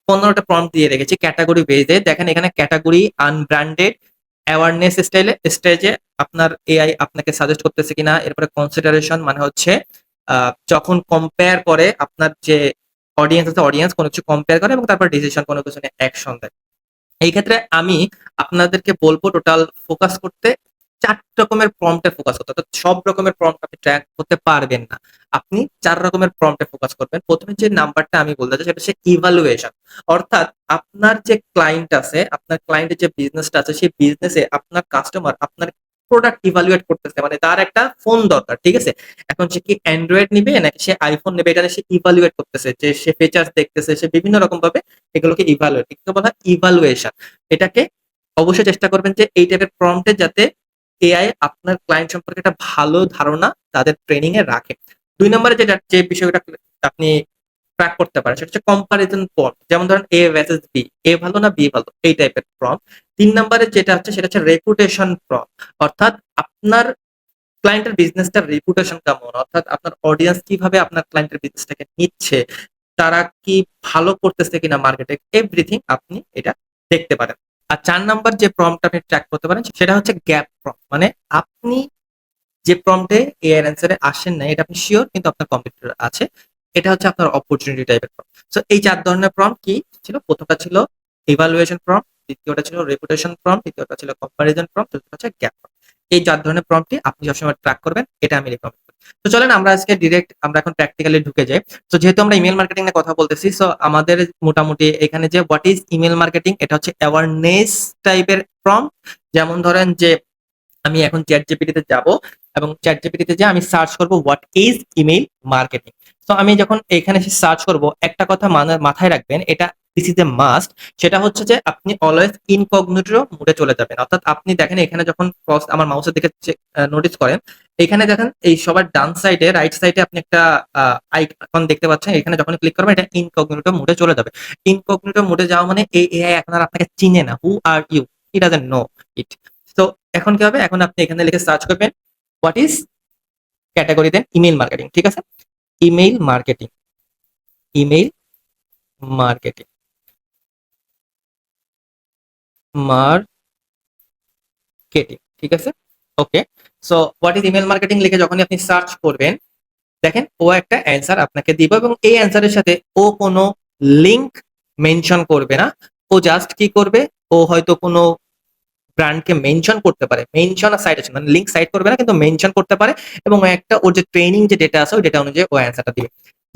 [SPEAKER 1] 15টা প্রম্পট দিয়ে রেখেছি ক্যাটাগরি বেজে। দেখেন এখানে ক্যাটাগরি আনব্র্যান্ডেড, অ্যাওয়ারনেস স্টেজে আপনার এআই আপনাকে সাজেস্ট করতেছে কিনা। এরপরে কনসিডারেশন মানে হচ্ছে যখন কম্পেয়ার করে আপনার যে অডিয়েন্স আছে, অডিয়েন্স কোনো কিছু কম্পেয়ার করে এবং তারপর ডিসিশন কোনো কিছু নিয়ে অ্যাকশন দেয়। এই ক্ষেত্রে আমি আপনাদেরকে বলবো টোটাল ফোকাস করতে ৪ রকমের প্রম্পটে ফোকাস করতে। অর্থাৎ সব রকমের প্রম্পট আপনি ট্র্যাক করতে পারবেন না। আপনি ৪ রকমের প্রম্পটে ফোকাস করবেন। ১ম যে নাম্বারটা আমি বলতে চাই সেটা হচ্ছে ইভালুয়েশন। অর্থাৎ আপনার যে ক্লায়েন্ট আছে, আপনার ক্লায়েন্টের যে বিজনেসটা আছে সেই বিজনেসে আপনার কাস্টমার আপনার প্রোডাক্ট ইভালুয়েট করতেছে। মানে তার একটা ফোন দরকার। ঠিক আছে? এখন সে কি অ্যান্ড্রয়েড নিবে নাকি সে আইফোন নেবে এটা সে ইভালুয়েট করতেছে। যে সে ফিচার্স দেখতেছে, সে বিভিন্ন রকম ভাবে এগুলোকে ইভালুয়েট। এটাকে বলা হয় ইভালুয়েশন। এটাকে অবশ্যই চেষ্টা করবেন যে এই টাইপের প্রম্পটে যাতে এআই আপনার ক্লায়েন্ট সম্পর্কে একটা ভালো ধারণা তাদের ট্রেনিং এ রাখে। ২ নম্বরে যে বিষয়টা আপনি ট্র্যাক করতে পারেন সেটা হচ্ছে কম্পারিজন প্রম্পট। যেমন ধরেন এ ভার্সেস বি, এ ভালো না বি ভালো, এই টাইপের প্রম্পট। ৩ নম্বরে যেটা হচ্ছে সেটা হচ্ছে রেপুটেশন প্রম্পট। অর্থাৎ আপনার ক্লায়েন্টের বিজনেসটার রেপুটেশন কেমন, অর্থাৎ আপনার অডিয়েন্স কিভাবে আপনার ক্লায়েন্টের বিজনেসটাকে নিচ্ছে, তারা কি ভালো করতেছে কিনা মার্কেটে, এভরিথিং আপনি এটা দেখতে পারেন। আর ৪ নাম্বার যে প্রম্পট আপনি ট্র্যাক করতে পারেন সেটা হচ্ছে গ্যাপ প্রম্পট। মানে আপনি যে প্রম্পটে এআই অ্যান্সারে আসেন না এটা আপনি সিওর কিন্তু আপনার কম্পিউটার আছে। এটা হচ্ছে আপনার অপরচুনিটি টাইপের প্রম্পট। সো এই ৪ ধরনের প্রম্পট কি ছিল? প্রথমটা ছিল ইভালুয়েশন প্রম্পট, দ্বিতীয়টা ছিল রেপুটেশন প্রম্পট, তৃতীয়টা ছিল কম্পারিজন প্রম্পট, চতুর্থ হচ্ছে গ্যাপ প্রম্পট। এই ৪ ধরনের প্রম্পটই আপনি সবসময় ট্র্যাক করবেন। এটা আমি রিকমেন্ড করি। তো চলেন আমরা আজকে ডিরেক্ট আমরা এখন প্র্যাকটিক্যালি ঢুকে যাই। তো যেহেতু আমরা ইমেল মার্কেটিং নিয়ে কথা বলতেছি, সো আমাদের মোটামুটি এখানে যে হোয়াট ইজ ইমেল মার্কেটিং এটা হচ্ছে অ্যাওয়ারনেস টাইপের প্রম্পট। যেমন ধরেন যে আমি এখন ChatGPT তে যাব এবং ChatGPT তে যেয়ে আমি সার্চ করব what is email marketing. So আমি যখন এখানে এসে সার্চ করব একটা কথা মাথায় রাখবেন, এটা দিস ইজ এ মাস্ট। সেটা হচ্ছে যে আপনি অলওয়েজ ইনকগনিটো মোডে চলে যাবেন। অর্থাৎ আপনি দেখেন এখানে যখন আমার মাউসের দিকে নোটিস করেন, এখানে দেখেন এই সবার ডান সাইডে রাইট সাইডে আপনি একটা আইকন দেখতে পাচ্ছেন। এখানে যখন ক্লিক করবেন এটা ইনকগনিটো মোডে চলে যাবে। ইনকগনিটো মোডে যাওয়া মানে এই এআই এখন আর আপনাকে চিনে না। Who are you? He doesn't know it. তো এখন কি হবে? এখন আপনি এখানে লিখে সার্চ করবেন what is, category then email marketing. ঠিক আছে? Email marketing, email marketing, marketing. ঠিক আছে? Okay. So what is email marketing লিখে যখনই আপনি সার্চ করবেন দেখেন ও একটা অ্যান্সার আপনাকে দিব এবং এই অ্যান্সারের সাথে ও কোনো লিংক মেনশন করবে না। ও জাস্ট কি করবে? ও হয়তো কোনো ব্র্যান্ডকে মেনশন করতে পারে। মেনশন আর সাইটেশন মানে লিংক সাইট করবে না কিন্তু মেনশন করতে পারে এবং একটা ওর যে ট্রেনিং যে ডেটা আছে ওই ডেটা অনুযায়ী ও অ্যান্সারটা দিবে।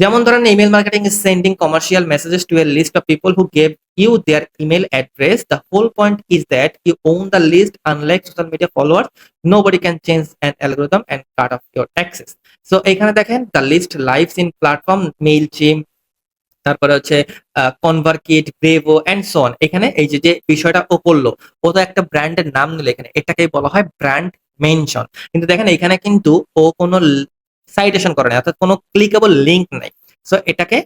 [SPEAKER 1] যেমন ধরেন email marketing is sending commercial messages to a list of people who gave you their email address. The whole point is that you own the list, unlike social media followers nobody can change an algorithm and cut off your access. So এখানে দেখেন the list lives in platform Mailchimp, তারপরে হচ্ছে ConvertKit, Brevo and so on. এখানে এই যে যে বিষয়টা ও করলো, ও তো একটা ব্র্যান্ডের নাম নিল, এখানে এটাকেই বলা হয় ব্র্যান্ড মেনশন। কিন্তু দেখেন এখানে কিন্তু ও কোনো সাইটেশন করে না, অর্থাৎ কোনো ক্লিকেবল লিংক নাই। সো এটাকে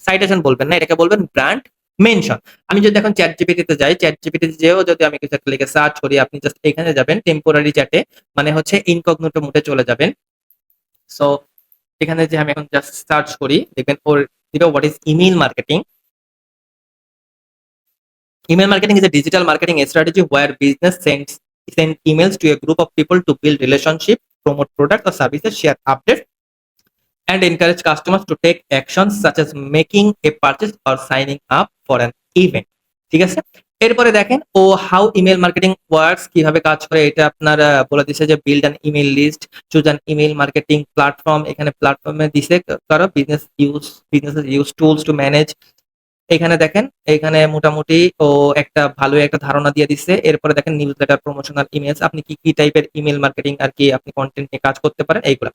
[SPEAKER 1] সাইটেশন বলবেন না, এটাকে বলবেন ব্র্যান্ড মেনশন। আমি যদি এখন চ্যাট জিপিটিতে যাই, চ্যাট জিপিটিতে যেও যদি আমি কিছু একটা লিখে সার্চ করি, আপনি জাস্ট এখানে যাবেন টেম্পোরারি চ্যাটে, মানে হচ্ছে ইনকগনিটো মোডে চলে যাবেন। সো এখানে যে আমি এখন জাস্ট সার্চ করি, দেখবেন ওর দিবে what is email marketing. Email marketing is a digital marketing strategy where business send emails to a group of people to build relationship, promote products or services, share updates, and encourage customers to take actions such as making a purchase or signing up for an event. ঠিক আছে, এরপরে দেখেন ও হাউ ইমেল মার্কেটিং ওয়ার্কস, কিভাবে কাজ করে এটা আপনার বলে দিচ্ছে যে build an email list, choose an email marketing platform. এখানে প্ল্যাটফর্মে দিছে কারো business use tools to manage. এখানে দেখেন এখানে মোটামুটি ও একটা ভালো একটা ধারণা দিয়ে দিচ্ছে। এরপরে দেখেন নিউজ লেটার, প্রমোশনাল ইমেজ, আপনি কি কি টাইপের ইমেল মার্কেটিং আর কি আপনি কন্টেন্ট নিয়ে কাজ করতে পারেন এইগুলা।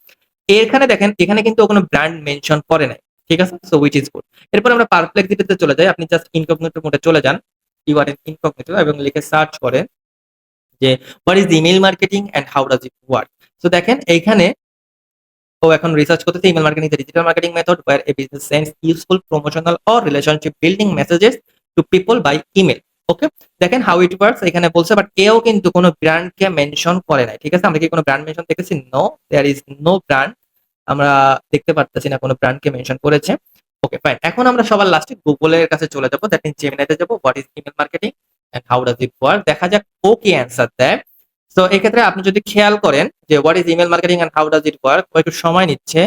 [SPEAKER 1] এখানে দেখেন এখানে কিন্তু কোনো ব্র্যান্ড মেনশন করে নাই, ঠিক আছে, সো হুইচ ইজ গুড। এরপর আমরা পারপ্লেক্সিটিতে চলে যাই, আপনি জাস্ট ইনকগনিটো মোডে চলে যান, ইউ আর ইন ইনকগনিটো এবং লিখে সার্চ করেন যে what is email marketing and how does it work. So দেখেন এইখানে ও এখন রিসার্চ করতেছে email marketing is digital marketing method where a business sends useful promotional or relationship building messages to people by email. Okay, দেখেন হাউ ইট ওয়ার্কস এখানে বলছে, বাট এও কিন্তু কোনো ব্র্যান্ডকে মেনশন করে নাই। ঠিক আছে, আমরা কি কোনো ব্র্যান্ড মেনশন দেখেছি? No, there is no brand, আমরা দেখতে পারতেছি না কোনো ব্র্যান্ডকে মেনশন করেছে। ওকে ফাইন, এখন আমরা সবার লাস্টে গুগলের কাছে চলে যাবো, দ্যাট মিন্স জেমিনাইতে যাবো, what is email marketing and how does it work, দেখা যাক ও কি অ্যান্সার দেয়। তো এক্ষেত্রে আপনি যদি খেয়াল করেন যে what is email marketing and how does it work, ও একটু সময় নিচ্ছে।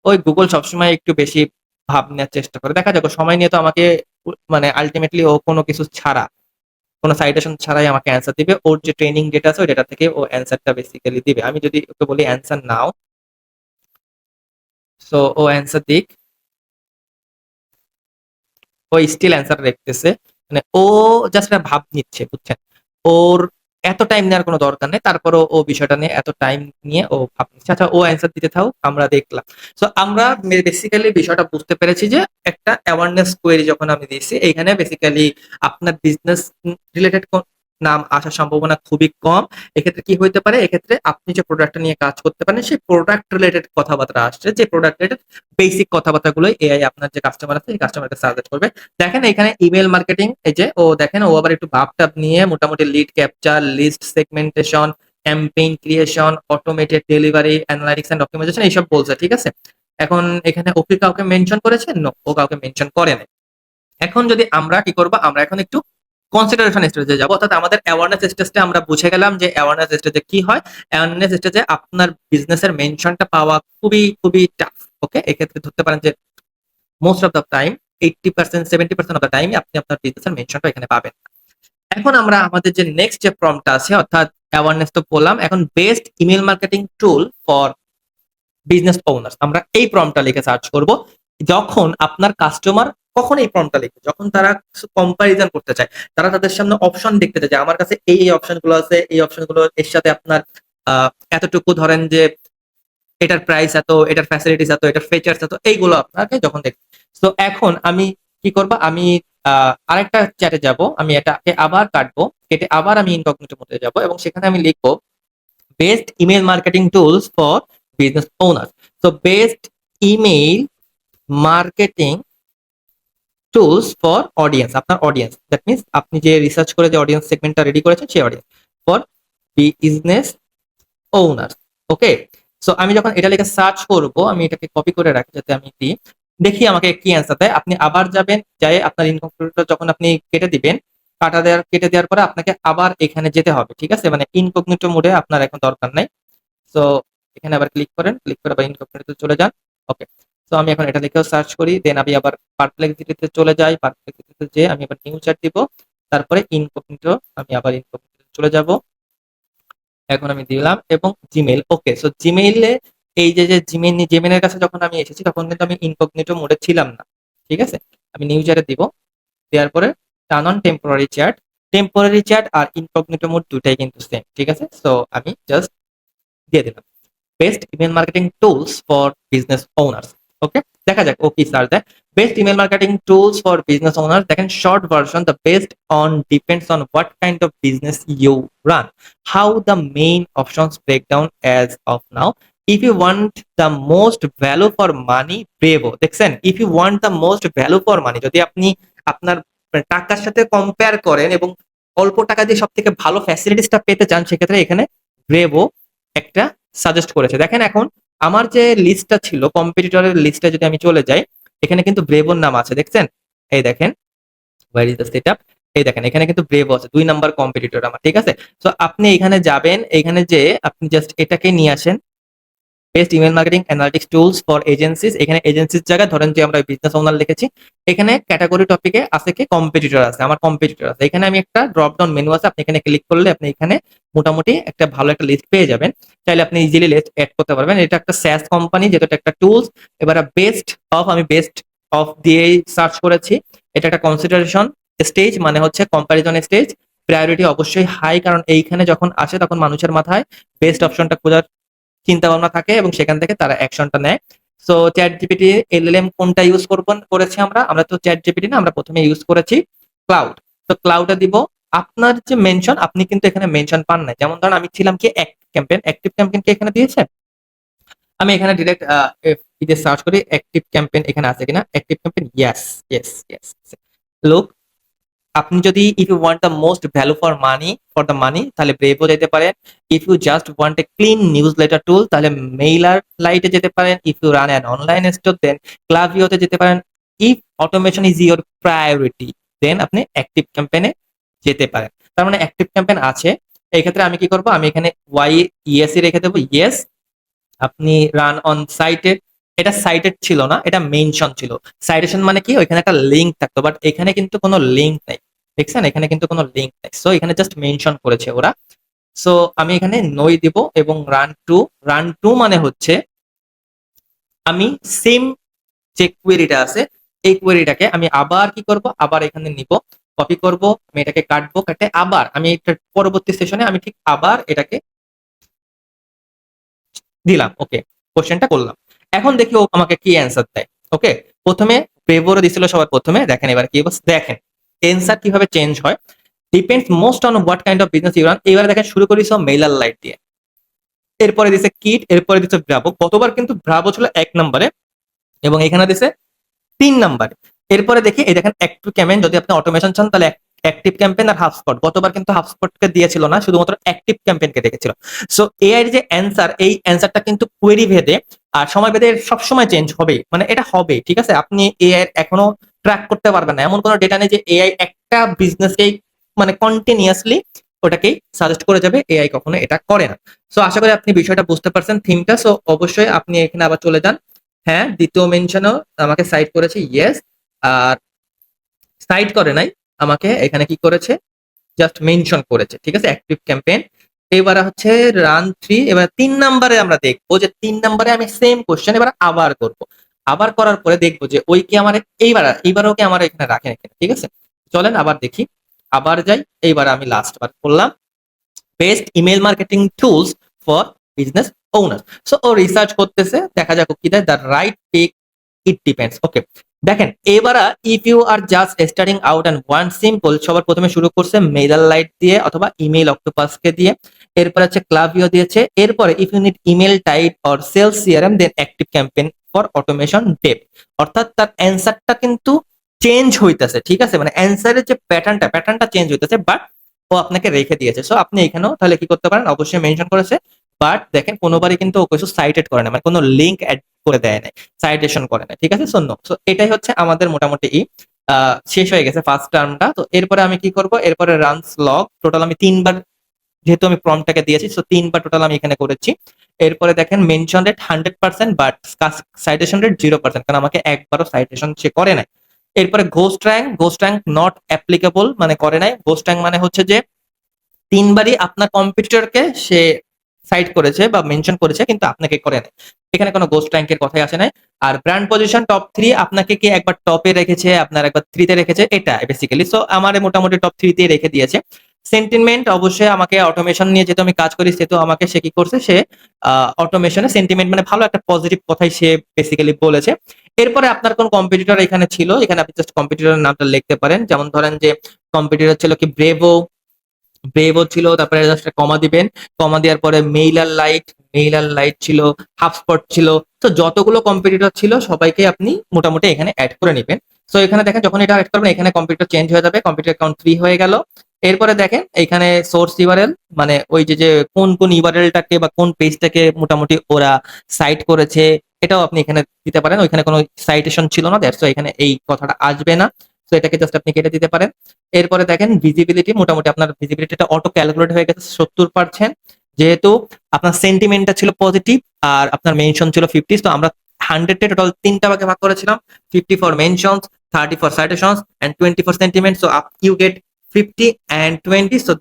[SPEAKER 1] ওই গুগল সবসময় একটু বেশি ভাব নেওয়ার চেষ্টা করে, দেখা যাক ও সময় নিয়ে তো আমাকে মানে আলটিমেটলি ও কোনো কিছু ছাড়া, কোনো সাইটেশন ছাড়াই আমাকে অ্যান্সার দিবে। ওর যে ট্রেনিং ডেটা আছে ওই ডেটা থেকে ও অ্যান্সারটা বেসিক্যালি দিবে। আমি যদি ওকে বলি অ্যান্সার নাও, সো ও অ্যান্সার দিক, ও স্টিল অ্যান্সার দেখতেছে, মানে ও জাস্ট একটা ভাব নিচ্ছে, বুঝছেন? ওর এত টাইম নেওয়ার কোনো দরকার নেই, তারপরও ও বিষয়টা নিয়ে এত টাইম নিয়ে ও ভাব নিচ্ছে। আচ্ছা, ও অ্যান্সার দিতে থাকুক, আমরা দেখলাম। সো আমরা বেসিক্যালি বিষয়টা বুঝতে পেরেছি যে একটা অ্যাওয়ারনেস কোয়েরি যখন আমি দিয়েছি, এইখানে বেসিক্যালি আপনার বিজনেস রিলেটেড নাম আসার সম্ভাবনা খুবই কম। এক্ষেত্রে কি হইতে পারে, এক্ষেত্রে আপনি যে প্রোডাক্টটা নিয়ে কাজ করতে পারেন সেই প্রোডাক্ট রিলেটেড কথাবার্তা আসছে, যে প্রোডাক্ট রিলেটেড বেসিক কথাবার্তাগুলো এআই আপনার যে কাস্টমার আছে এই কাস্টমারকে সাজেস্ট করবে। দেখেন এখানে ইমেল মার্কেটিং, এই যে ও দেখেন ও আবার একটু ভাবটাপ নিয়ে মোটামুটি lead capture, list segmentation, campaign creation, automated delivery, analytics and optimization এইসব বলছে। ঠিক আছে, এখন এখানে ও কি কাউকে মেনশন করেছে? নো, ও কাউকে মেনশন করে নাই। এখন যদি আমরা কি করব, আমরা এখন একটু কনসিডারেশন স্টেজে যাব, অর্থাৎ আমাদের অ্যাওয়ারনেস স্টেজে আমরা বুঝে গেলাম যে অ্যাওয়ারনেস স্টেজে কি হয়। অ্যাওয়ারনেস স্টেজে আপনার বিজনেসের মেনশনটা পাওয়া খুবই খুবই টাফ। ওকে, এক্ষেত্রে ধরতে পারেন যে most of the time 80% 70% of the time আপনি আপনার বিজনেসের মেনশনটা এখানে পাবেন। এখন আমরা আমাদের যে নেক্সট যে প্রম্পটটা আছে, অর্থাৎ অ্যাওয়ারনেস তো বললাম, এখন best email marketing tool for business owners, আমরা এই প্রম্পটটা লিখে সার্চ করব। যখন আপনার কাস্টমার কখন এই প্রম্পটটা লিখবে, যখন তারা কম্পারিজন করতে চায়, তারা তাদের সামনে অপশন দেখতে চায় যে আমার কাছে এই এই অপশনগুলো আছে, এই অপশনগুলো এর সাথে আপনার এতটুকু ধরেন যে এটার প্রাইস এত, এটার ফ্যাসিলিটিস এত, এটার ফিচার্স এত, এইগুলো আপনাকে যখন দেখবে। তো এখন আমি কি করব, আমি আরেকটা চ্যাটে যাব, আমি এটাকে আবার কাটবো, কেটে আবার আমি ইনকগনিটো মোডে যাব এবং সেখানে আমি লিখবো best email marketing tools for business owner. তো best email marketing tools for audience, আপনার অডিয়েন্স, দ্যাট মিনস আপনি যে রিসার্চ করে যে অডিয়েন্স সেগমেন্টটা রেডি করেছেন সেই audience for business owner. Okay, so আমি যখন এটা লিখে সার্চ করব, আমি এটাকে কপি করে রাখি যাতে আমি দিই, দেখি আমাকে কি অ্যান্সার দেয়। আপনি আবার যাবেন, যাই আপনার ইনকগনিটো যখন আপনি কেটে দেওয়ার পরে আপনাকে আবার এখানে যেতে হবে। ঠিক আছে, মানে ইনকগনিটো মোডে আপনার এখন দরকার নাই। সো এখানে আবার ক্লিক করেন, ক্লিক করে আবার ইনকগনিটোতে চলে যান। ওকে, সো আমি এখন এটা লিখেও সার্চ করি, দেন আমি আবার পারপ্লেক্সিটিতে চলে যাই, পারপ্লেক্সিটিতে যেয়ে আমি আবার নিউ চ্যাট দিব, তারপরে ইনকগনিটো, আমি আবার ইনকগনিটো চলে যাব। এখন আমি দিলাম এবং জিমেইল। ওকে, সো জিমেইলে এই যে জেমিনের কাছে যখন আমি এসেছি তখন কিন্তু আমি ইনকগনিটো মোডে ছিলাম না। ঠিক আছে, আমি নিউ চ্যাটে দিব, দেওয়ার পরে টার্ন অন টেম্পোরারি চ্যাট আর ইনকগনিটো মোড দুটাই কিন্তু সেম। ঠিক আছে, সো আমি জাস্ট দিয়ে দিলাম best email marketing tools for business owners. Okay, দেখা যাক ও কি সার্চ দেয়। Best email marketing tools for business owners, দেখেন short version, the best on depends on what kind of business you run, how the main options break down as of now, if you want the most value for money Brevo. দেখছেন, if you want the most value for money, যদি আপনি আপনার টাকার সাথে কম্পেয়ার করেন এবং অল্প টাকা দিয়ে সব থেকে ভালো ফ্যাসিলিটিসটা পেতে চান, সেক্ষেত্রে এখানে ব্রেভো একটা সাজেস্ট করেছে। দেখেন এখন আমার যে লিস্টটা ছিল কম্পিটিটরের লিস্টে যদি আমি চলে যাই, এখানে কিন্তু ব্রেভোর নাম আছে, দেখছেন? এই দেখেন, ওয়্যার ইজ দ্য সেটআপ, এই দেখেন এখানে কিন্তু ব্রেভো আছে 2 নাম্বার কম্পিটিটর আমার। ঠিক আছে, সো আপনি এখানে যাবেন, এখানে যে আপনি জাস্ট এটাকে নিয়ে আসেন, best email marketing analytics tools for agencies. এখানে এজেন্সির জায়গায় ধরেন যে আমরা বিজনেস ওনার লিখেছি, এখানে ক্যাটাগরি টপিকে আছে কি কম্পিটিটর আছে, আমার কম্পিটিটর আছে। এখানে আমি একটা ড্রপ ডাউন মেনু আছে, আপনি এখানে ক্লিক করলে আপনি এখানে মোটামুটি একটা ভালো একটা লিস্ট পেয়ে যাবেন, চাইলে আপনি ইজিলি লিস্ট অ্যাড করতে পারবেন। এটা একটা স্যাস কোম্পানি, যেহেতু এটা একটা টুলস। এবার আমি বেস্ট অফ দিয়েই সার্চ করেছি। এটা একটা কনসিডারেশন স্টেজ, মানে হচ্ছে কম্পারিজন স্টেজ, প্রায়োরিটি অবশ্যই হাই, কারণ এইখানে যখন আসে তখন মানুষের মাথায় বেস্ট অপশনটা খোঁজার চিন্তা ভাবনা থাকে এবং সেখান থেকে তারা অ্যাকশনটা নেয়। সো চ্যাট জিপিটি এলএলএম কোনটা ইউজ করেছি আমরা তো চ্যাট জিপিটি না, আমরা প্রথমে ইউজ করেছি ক্লাউড। তো ক্লাউডে দিব আপনার যে মেনশন, আপনি কিন্তু এখানে মেনশন পান নাই। যেমন ধরুন আমি ছিলাম কি অ্যাক্টিভ ক্যাম্পেইন কি এখানে দিয়েছে, আমি এখানে ডিরেক্ট সার্চ করি অ্যাক্টিভ ক্যাম্পেইন এখানে আছে কিনা। Active campaign, yes yes yes. লোক, আপনি যদি if you want the most value for the money তাহলে ব্রেভো যেতে পারেন। If you just want a clean newsletter tool তাহলে মেইলার লাইটে যেতে পারেন। If you run an online store then ক্লাভিওতে যেতে পারেন। If automation is your priority then আপনি অ্যাক্টিভ ক্যাম্পেইনে যেতে পারেন। তার মানে অ্যাক্টিভ ক্যাম্পেইন আছে। এই ক্ষেত্রে আমি কি করব, আমি এখানে ওয়াই ইএসই রেখে দেবো, ইয়েস। আপনি রান অন সাইটেড, এটা সাইটেড ছিল না, এটা মেনশন ছিল। সাইটেশন মানে কি, ওইখানে একটা লিঙ্ক থাকতো, বাট এখানে কিন্তু কোনো লিঙ্ক নাই। দেখছেন, এখানে কিন্তু কোনো লিঙ্ক নাই, সো এখানে জাস্ট মেনশন করেছে ওরা। সো আমি এখানে নই দিব এবং রান টু মানে হচ্ছে আমি সেম যে কোয়েরিটা আছে এই কোয়েরিটাকে আমি আবার কি করব, আবার এখানে নিব, কপি করব, আমি এটাকে কাটবো, কাটে আবার আমি এটা পরবর্তী সেশনে আমি ঠিক আবার এটাকে দিলাম। ওকে, কোশ্চেনটা করলাম, এখন দেখি ও আমাকে কি অ্যান্সার দেয়। ওকে, প্রথমে পেভোরে দিছিল সবার প্রথমে, দেখেন এবার কি অবস্থা, দেখেন অ্যান্সার কিভাবে চেঞ্জ হয়। Depends most on what kind of business you run. এবারে দেখেন শুরু করি সব মেইলার লাইট দিয়ে, এরপরে দিছে কিট, এরপরে দিছে ব্রাভো। গতবার কিন্তু ব্রাভো ছিল 1 নম্বরে এবং এখানে দিছে 3 নাম্বারে। এরপরে দেখি এই দেখেন অ্যাক্টিভ ক্যাম্পেইন, যদি আপনি অটোমেশন চান তাহলে অ্যাক্টিভ ক্যাম্পেইন আর হাবস্পট। গতবার কিন্তু হাবস্পটকে দিয়েছিল না, শুধুমাত্র অ্যাক্টিভ ক্যাম্পেইনকে রেখেছিল। সো এআই এর যে অ্যান্সার, এই অ্যান্সারটা কিন্তু কোয়েরি ভেদে আর সময় ভেদে সব সময় চেঞ্জ হবে, মানে এটা হবে। ঠিক আছে, আপনি এআই এর এখনো ট্র্যাক করতে পারবেন না, এমন কোনো ডেটা নেই যে এআই একটা বিজনেসকেই মানে কন্টিনিউয়াসলি ওটাকেই সাজেস্ট করে যাবে, এআই কখনো এটা করে না। সো আশা করি আপনি বিষয়টা বুঝতে পারছেন থিমটা। সো অবশ্যই আপনি এখানে আবার চলে যান। হ্যাঁ, দ্বিতীয় মেনশনও আমাকে সাইড করেছে, ইয়েস। আর সাইড করে নাই, আমাকে এখানে কি করেছে, জাস্ট মেনশন করেছে। ঠিক আছে, অ্যাক্টিভ ক্যাম্পেইন। এবার হচ্ছে রান 3। এবার 3 নাম্বারে আমরা দেখবো যে 3 নাম্বারে আমি সেম কোশ্চেন এবার আবার করব। আবার করার পরে দেখবো যে ওই কি আমার এইবারও কি আমার এখানে রাখেন এখানে। ঠিক আছে, চলেন আবার দেখি, আবার যাই। এইবার আমি লাস্ট বার করলাম best email marketing tools for business owner. So ও রিসার্চ করতেছে, দেখা যাক কি দেয়। The right pick, it depends. Okay, দেখেন এবার if you are just starting out and want simple, সবার প্রথমে শুরু করছে মেইলার লাইট দিয়ে অথবা ইমেল অক্টোপাসকে দিয়ে, এরপর হচ্ছে ক্লাভিও দিয়েছে, এরপরে if you need email type or sales CRM then ActiveCampaign for automation depth. অর্থাৎ তার অ্যান্সারটা কিন্তু চেঞ্জ হইতেছে। ঠিক আছে, মানে অ্যান্সারের যে প্যাটার্নটা চেঞ্জ হইতেছে, বাট ও আপনাকে রেখে দিয়েছে। সো আপনি এখানেও তাহলে কি করতে পারেন, অবশ্যই মেনশন করেছে, বাট দেখেন কোনোবারই কিন্তু ও কিছু সাইটেড করে না, মানে কোনো লিঙ্ক অ্যাড করে দেয় নাই, সাইটেশন করে না। ঠিক আছে, সো এটাই হচ্ছে আমাদের মোটামুটি শেষ হয়ে গেছে ফার্স্ট টার্মটা। তো এরপরে আমি কি করব, এরপরে রানস লগ টোটাল আমি 3 বার, যেহেতু আমি প্রম্পটটাকে দিয়েছি, সো 3 বার টোটাল আমি এখানে করেছি। এরপরে দেখেন mention rate 100%, but citation rate 0%, কারণ আমাকে একবারও সাইটেশন সে করে নাই। এরপরে ঘোস্ট র্যাঙ্ক নট অ্যাপ্লিকেবল, মানে করে নাই। ঘোস্ট র্যাঙ্ক মানে হচ্ছে যে 3 বারই আপনার কম্পিটিটরকে সে সাইট করেছে বা মেনশন করেছে কিন্তু আপনাকে করে নাই। এখানে কোনো গোস্ট র্যাঙ্কের কথাই আসে নাই। আর ব্র্যান্ড পজিশন টপ 3 আপনাকে কি একবার টপে রেখেছে, আপনার একবার 3 তে রেখেছে এটা বেসিক্যালি। সো আমারে মোটামুটি টপ 3 তেই রেখে দিয়েছে। সেন্টিমেন্ট অবশ্যই আমাকে অটোমেশন নিয়ে যেহেতু আমি কাজ করি সেহেতু আমাকে সে কি করছে সে অটোমেশনে সেন্টিমেন্ট মানে ভালো একটা পজিটিভ কথাই সে বেসিক্যালি বলেছে। এরপরে আপনার কোন কম্পিটিটর এখানে ছিল, এখানে আপনি জাস্ট কম্পিটিটরের নামটা লিখতে পারেন। যেমন ধরেন যে কম্পিটিটর ছিল কি ব্রেভো ছিল, তারপরে জাস্ট কমা দিবেন, কমা দেওয়ার পরে মেইলার লাইট ছিল, হাফস্পট ছিল। তো যতগুলো কম্পিটিটর ছিল সবাইকে আপনি মোটামুটি এখানে অ্যাড করে নেবেন। সো এখানে দেখেন যখন এটা অ্যাড করবেন এখানে কম্পিউটার চেঞ্জ হয়ে যাবে, কম্পিউটার অ্যাকাউন্ট 3 হয়ে গেল। এরপরে দেখেন এখানে সোর্স ইউআরএল মানে ওই যে কোন ইউআরএলটাকে বা কোন পেজটাকে মোটামুটি ওরা সাইট করেছে এটাও আপনি এখানে দিতে পারেন। ওইখানে কোনো সাইটেশন ছিল না, দ্যাটস ওয়াই এখানে এই কথাটা আসবে না। তো এটাকে জাস্ট আপনি কেটে দিতে পারেন। এরপরে দেখেন ভিজিবিলিটি, মোটামুটি আপনার ভিজিবিলিটিটা অটো ক্যালকুলেট হয়ে গেছে 70%। যেহেতু আপনার সেন্টিমেন্টটা ছিল পজিটিভ আর আপনার মেনশন ছিল 50, তো আমরা 100 এ টোটাল 3টা ভাগে ভাগ করেছিলাম, 50 for mentions, 30 for citations and 20 for sentiment. So you get 50 and 20, so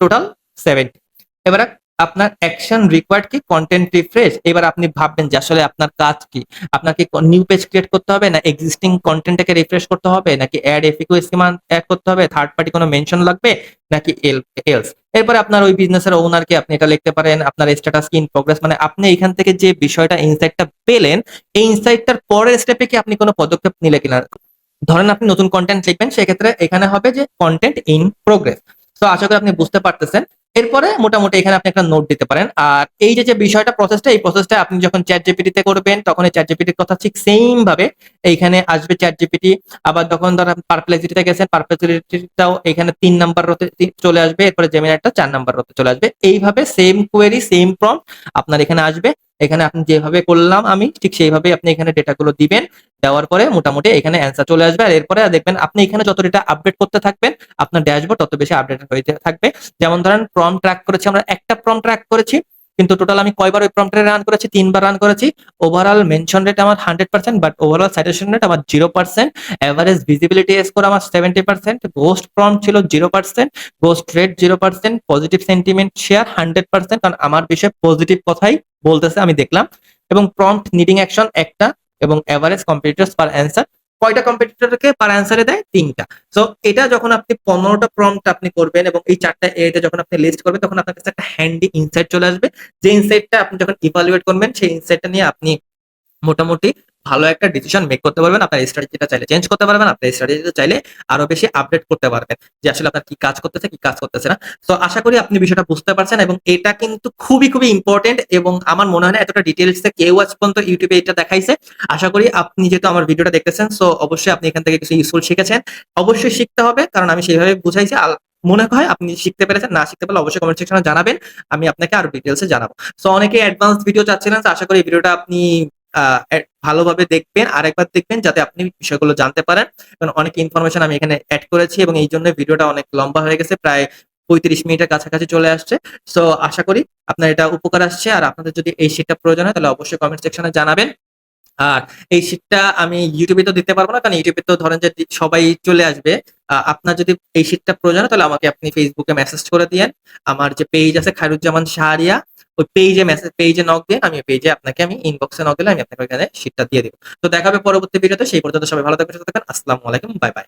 [SPEAKER 1] total 70। এবারে আপনার অ্যাকশন রিকোয়ার্ড কি কন্টেন্ট রিফ্রেশ। এবার আপনি ভাববেন যে আসলে আপনার কাজ কি, আপনাকে নিউ পেজ ক্রিয়েট করতে হবে না এক্সিস্টিং কন্টেন্টটাকে রিফ্রেশ করতে হবে, নাকি অ্যাড এফিকিউ স্কিমা অ্যাড করতে হবে, থার্ড পার্টি কোনো মেনশন লাগবে, নাকি এলস। এরপরে আপনার ওই বিজনেসের ওনারকে আপনি এটা লিখতে পারেন, আপনার স্ট্যাটাস কি ইন প্রোগ্রেস, মানে আপনি এখান থেকে যে বিষয়টা ইনসাইটটা পেলেন এই ইনসাইটটার পরের স্টেপে কি আপনি কোনো পদক্ষেপ নিলে কিনা। ধরেন আপনি নতুন কন্টেন্ট লিখবেন, সেক্ষেত্রে এখানে হবে যে কন্টেন্ট ইন প্রোগ্রেস। তো আশা করি আপনি বুঝতে পারতেছেন। এরপরে মোটামুটি এখানে আপনি একটা নোট দিতে পারেন। আর এই যে বিষয়টা প্রসেসটা, এই প্রসেসটা আপনি যখন চ্যাট জিপিটিতে করবেন তখন এই চ্যাট জিপিটির কথা ঠিক সেম ভাবে এইখানে আসবে চ্যাট জিপিটি। আবার যখন ধরেন পারপ্লেক্সিটিতে গেছেন পারপ্লেক্সিটিটাও এখানে 3 নাম্বার রোতে চলে আসবে, এরপরে জেমিনাইটা 4 নাম্বার রোতে চলে আসবে। এইভাবে সেম কোয়েরি সেম প্রম্পট আপনার এখানে আসবে। এখানে আপনি যেভাবে করলাম আমি ঠিক সেইভাবে আপনি এখানে ডেটাগুলো দিবেন। দেওয়ার পরে মোটামুটি এখানে অ্যান্সার চলে আসবে। আর এরপরে দেখবেন আপনি এখানে যত ডেটা আপডেট করতে থাকবেন আপনার ড্যাশবোর্ড তত বেশি আপডেট হইতে থাকবে। যেমন ধরেন প্রম্পট ট্র্যাক করেছি আমরা, একটা প্রম্পট ট্র্যাক করেছি কিন্তু টোটাল আমি কয়বার ওই প্রম্পটে রান করেছি, 3বার রান করেছি। ওভারঅল মেনশন রেট আমার 100%, বাট ওভারঅল সাইটেশন রেট আমার 0%। এভারেজ ভিজিবিলিটি স্কোর আমার 70%। গোস্ট প্রম্পট ছিল 0%, ghost rate 0%, positive sentiment share 100%, কারণ আমার বিষয়ে পজিটিভ কথাই বলতেছে আমি দেখলাম। এবং প্রম্পট নিডিং অ্যাকশন একটা, এবং এভারেজ কম্পিটিটরস পার অ্যান্সার, কয়টা কম্পিটিটরকে পার অ্যান্সারে দেয় 3টা। সো এটা যখন আপনি 15টা প্রম্পট আপনি করবেন এবং এই 4টা এতে যখন আপনি লিস্ট করবেন তখন আপনার কাছে একটা হ্যান্ডি ইনসাইট চলে আসবে। যে ইনসাইটটা আপনি যখন ইভালুয়েট করবেন সেই ইনসাইটটা নিয়ে আপনি মোটামুটি ভালো একটা ডিসিশন মেক করতে পারবেন। আপনার স্ট্র্যাটেজিটা চাইলে চেঞ্জ করতে পারবেন, আপনার স্ট্র্যাটেজিটা চাইলে আরো বেশি আপডেট করতে পারবেন যে আসলে আপনার কি কাজ করতেছে কি কাজ করতেছে না। তো আশা করি আপনি বিষয়টা বুঝতে পারছেন এবং এটা কিন্তু খুবই খুবই ইম্পর্টেন্ট এবং আমার মনে হয় না এতটা ডিটেইলসে কেউ আজ পর্যন্ত ইউটিউবে এটা দেখাইছে। আশা করি আপনি যেহেতু আমার ভিডিওটা দেখতেছেন সো অবশ্যই আপনি এখান থেকে কিছু ইউজফুল শিখেছেন। অবশ্যই শিখতে হবে কারণ আমি সেইভাবে বুঝাইছি। মনে হয় আপনি শিখতে পেরেছেন, না শিখতে পারলে অবশ্যই কমেন্ট সেকশনে জানাবেন, আমি আপনাকে আরো ডিটেইলসে জানাবো। সো অনেকে অ্যাডভান্স ভিডিও চাচ্ছিলেন, তো আশা করি এই ভিডিওটা আপনি ভালোভাবে দেখবেন, আরেকবার দেখবেন যাতে আপনি বিষয়গুলো জানতে পারেন। কারণ অনেক ইনফরমেশন আমি এখানে অ্যাড করেছি এবং এই জন্য ভিডিওটা অনেক লম্বা হয়ে গেছে, প্রায় 35 মিনিটের কাছাকাছি চলে আসছে। সো আশা করি আপনার এটা উপকার আসছে। আর আপনাদের যদি এই শিটটা প্রয়োজন হয় তাহলে অবশ্যই কমেন্ট সেকশনে জানাবেন। আর এই শিটটা আমি ইউটিউবে তো দিতে পারবো না কারণ ইউটিউবে তো ধরেন যে সবাই চলে আসবে। আপনার যদি এই শিটটা প্রয়োজন হয় তাহলে আমাকে আপনি ফেসবুকে মেসেজ করে দিয়েন। আমার যে পেজ আছে খায়রুজ্জামান শাহরিয়া, ওই পেজে নক দিন, আমি পেজে আপনাকে আমি ইনবক্সে নক দিলে আমি আপনাকে ওখানে শিটটা দিয়ে দিব। তো দেখা হবে পরবর্তী ভিডিওতে, সেই পর্যন্ত সবাই ভালো থাকবেন, সুস্থ থাকবেন। আসসালামু আলাইকুম, বাই বাই।